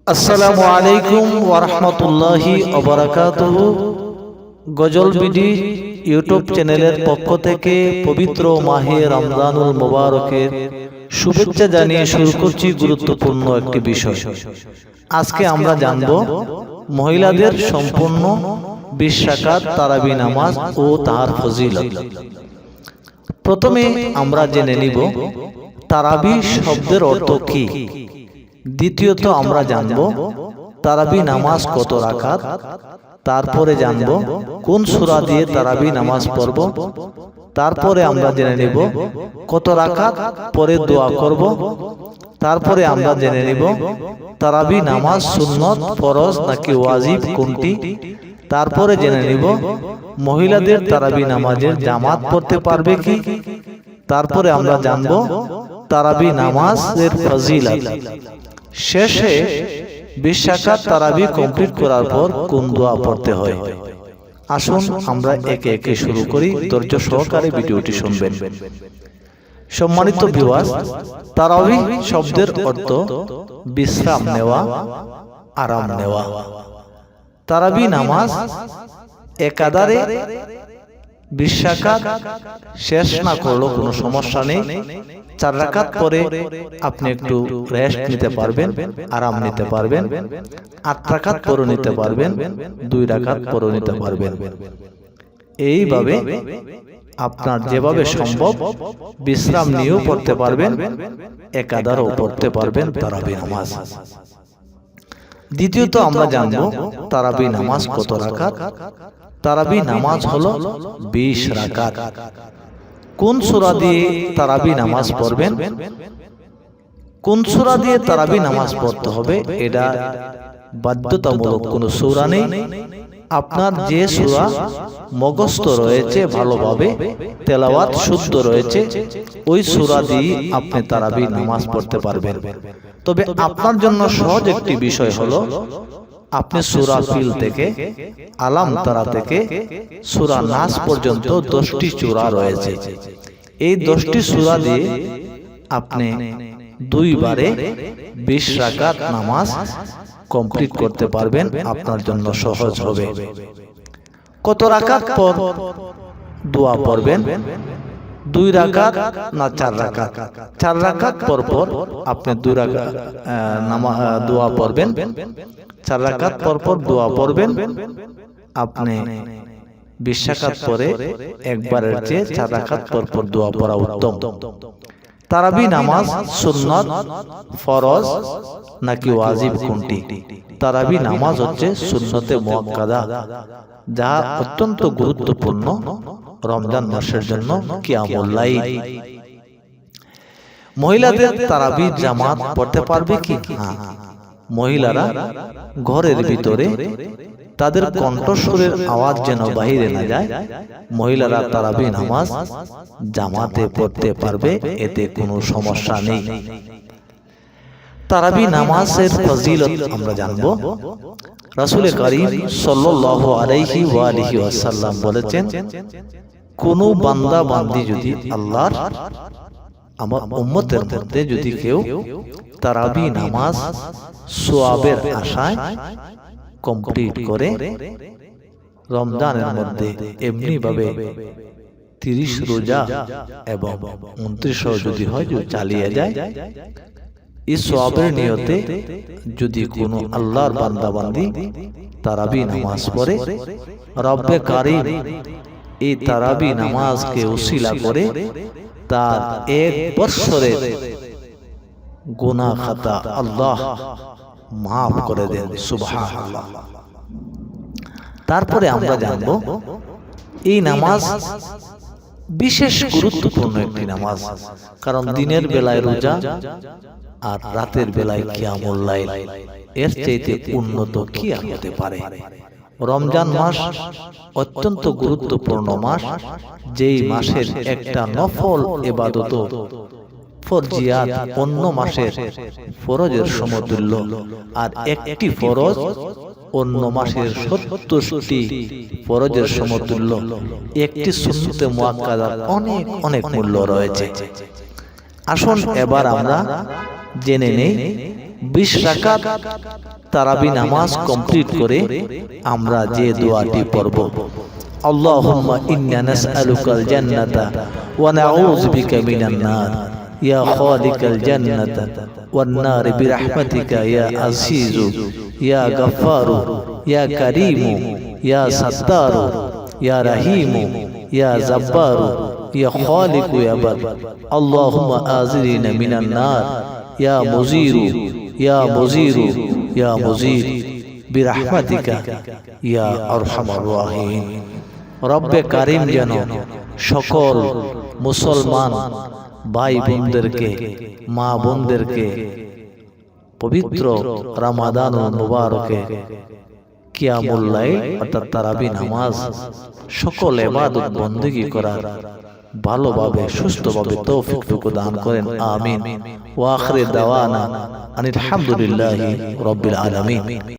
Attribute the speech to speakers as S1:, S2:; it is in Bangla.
S1: আসসালামু আলাইকুম ওয়া রাহমাতুল্লাহি ওয়া বারাকাতুহু। গজল বিডি ইউটিউব চ্যানেলের পক্ষ থেকে পবিত্র মাহে রমজানুল মুবারকের শুভেচ্ছা জানিয়ে শুরু করছি গুরুত্বপূর্ণ একটি বিষয়। আজকে আমরা জানব মহিলাদের সম্পূর্ণ 20 রাকাত তারাবি নামাজ ও তার ফজিলত। প্রথমে আমরা জেনে নিব তারাবি শব্দের অর্থ কি। দ্বিতীয়ত আমরা জানব তারাবি নামাজ কত রাকাত। তারপরে জানব কোন সূরা দিয়ে তারাবি নামাজ পড়ব। তারপরে আমরা জেনে নিব কত রাকাত পরে দোয়া করব। তারপরে আমরা জেনে নিব তারাবি নামাজ সুন্নত, ফরজ নাকি ওয়াজিব কোনটি। তারপরে জেনে নিব মহিলাদের তারাবি নামাজের জামাত পড়তে পারবে কি। তারপরে আমরা জানব তারাবি নামাজের ফজিলত। শেষে 20 রাকাত তারাবি কমপ্লিট করার পর কোন দোয়া পড়তে হয়। আসুন আমরা একে একে শুরু করি, ধৈর্য সহকারে ভিডিওটি শুনবেন। সম্মানিত ভিউয়ার্স, তারাবি শব্দের অর্থ বিশ্রাম নেওয়া, আরাম নেওয়া। তারাবি নামাজ একাধারে 20 রাকাত শেষ না করলেও কোনো সমস্যা নেই। 4 রাকাত পরে আপনি একটু রেস্ট নিতে পারবেন, আরাম নিতে পারবেন। 8 রাকাত পরে নিতে পারবেন, 2 রাকাত পরে নিতে পারবেন। এইভাবে আপনার যেভাবে সম্ভব বিশ্রাম নিয়েও পড়তে পারবেন, একাধারেও পড়তে পারবেন তারাবি নামাজ। দ্বিতীয়ত আমরা জানব তারাবি নামাজ কত রাকাত। তারাবি নামাজ হলো 20 রাকাত। কোন সূরা দিয়ে তারাবি নামাজ পড়বেন, কোন সূরা দিয়ে তারাবি নামাজ পড়তে হবে, এটা বাধ্যতামূলক কোনো সূরা নেই। আপনার যে সূরা মুখস্থ রয়েছে, ভালোভাবে তেলাওয়াত শুদ্ধ রয়েছে, ওই সূরা দিয়ে আপনি তারাবি নামাজ পড়তে পারবেন। তবে আপনার জন্য সহজ একটি বিষয় হলো আপনি সূরা ফিল থেকে, আলাম তারা থেকে সূরা নাস পর্যন্ত 10টি সূরা রয়েছে। এই 10টি সূরা দিয়ে আপনি 2 বারে 20 রাকাত নামাজ কমপ্লিট করতে পারবেন, আপনার জন্য সহজ হবে। কত রাকাত পর দোয়া পড়বেন? 2 রাকাত না 4 রাকাত? 4 রাকাত পর পর আপনি 2 রাকাত দোয়া পড়বেন। 4 রাকাত পর পর দোয়া পড়বেন। আপনি 20 রাকাত পরে একবারের চেয়ে 4 রাকাত পর পর দোয়া পড়া উত্তম। তারাবি নামাজ সুন্নত, ফরজ নাকি ওয়াজিব কোনটি? তারাবি নামাজ হচ্ছে সুন্নতে মুআক্কাদা, যা অত্যন্ত গুরুত্বপূর্ণ রমজান মাসের জন্য কিয়ামুল লাইল। মহিলাদের তারাবি জামাত পড়তে পারবে কি? হ্যাঁ, মহিলারা ঘরের ভিতরে তাদের কণ্ঠস্বরের আওয়াজ যেন বাহিরে না যায়, মহিলারা তারাবি নামাজ জামাতে পড়তে পারবে, এতে কোনো সমস্যা নেই। তারাবি নামাজের ফজিলত আমরা জানব। রাসূল কারীম সাল্লাল্লাহু আলাইহি ওয়া আলিহি ওয়াসাল্লাম বলেছেন, কোন বান্দা বান্দি যদি আল্লাহর আমার উম্মতের মধ্যে যদি কেউ তারাবি নামাজ সওয়াবের আশায় কমপ্লিট করে, রমজানের মধ্যে এমনি ভাবে 30 রোজা এবং 29 যদি হয়, যদি চালিয়ে যায়, এই সওয়াবের নিয়তে যদি কোনো আল্লাহর বান্দা বান্দি তারাবি নামাজ পড়ে, রব্বে কারীম এই তারাবি নামাজকে উসিলা করে তার 1 বছরের গুনাহ খাতা আল্লাহ মাফ করে দেন। সুবহানাল্লাহ। তারপরে আমরা জানব এই নামাজ বিশেষ গুরুত্বপূর্ণ একটি নামাজ, কারণ দিনের বেলায় রোজা আর রাতের বেলায় কিয়ামুল লাইল, এর চাইতে উন্নত কি আর হতে পারে। রমজান মাস অত্যন্ত গুরুত্বপূর্ণ মাস, যেই মাসের একটা নফল ইবাদত ফরজিয়াত অন্য মাসের ফরজের সমতুল্য, আর একটি ফরজ অন্য মাসের 70টি ফরজের সমতুল্য। একটি সুন্নতে মুআক্কাদার অনেক অনেক মূল্য রয়েছে। আসুন এবার আমরা জেনে নেই 20 রাকাত তারাবি নামাজ কমপ্লিট করে আমরা যে দোয়াটি পড়ব, আল্লাহুম্মা ইন্না নাসআলুকাল জান্নাতা ওয়া নাউযু বিকা মিনান নার ইয়া খালিকাল জান্নাতা ওয়ান নার বিরহমাতিকা ইয়া আজিজু ইয়া গফফারু ইয়া কারীমু ইয়া সাত্তারু ইয়া রহিমু ইয়া জব্বারু ইয়া খালিকু ইয়া বার। আল্লাহুম্মা আজিরিনা মিনান নার ইয়া মুজিরু ইয়া মুজিরু ইয়া মুজির বিরহমাতিকা ইয়া আরহামার রাহিম। রব্বে কারিম যেন সকল মুসলমান ভাই বোনদেরকে, মা বোনদেরকে পবিত্র রমাদানুল মুবারকে কিয়ামুল লাইল অর্থাৎ তারাবি নামাজ সকল ইবাদত বন্দেগী করার ভালোভাবে সুস্থভাবে তৌফিকটুকু দান করেন, আমিন। ওয়া আখির দাওয়ানা আনিল হামদুলিল্লাহি রাব্বিল আলামিন।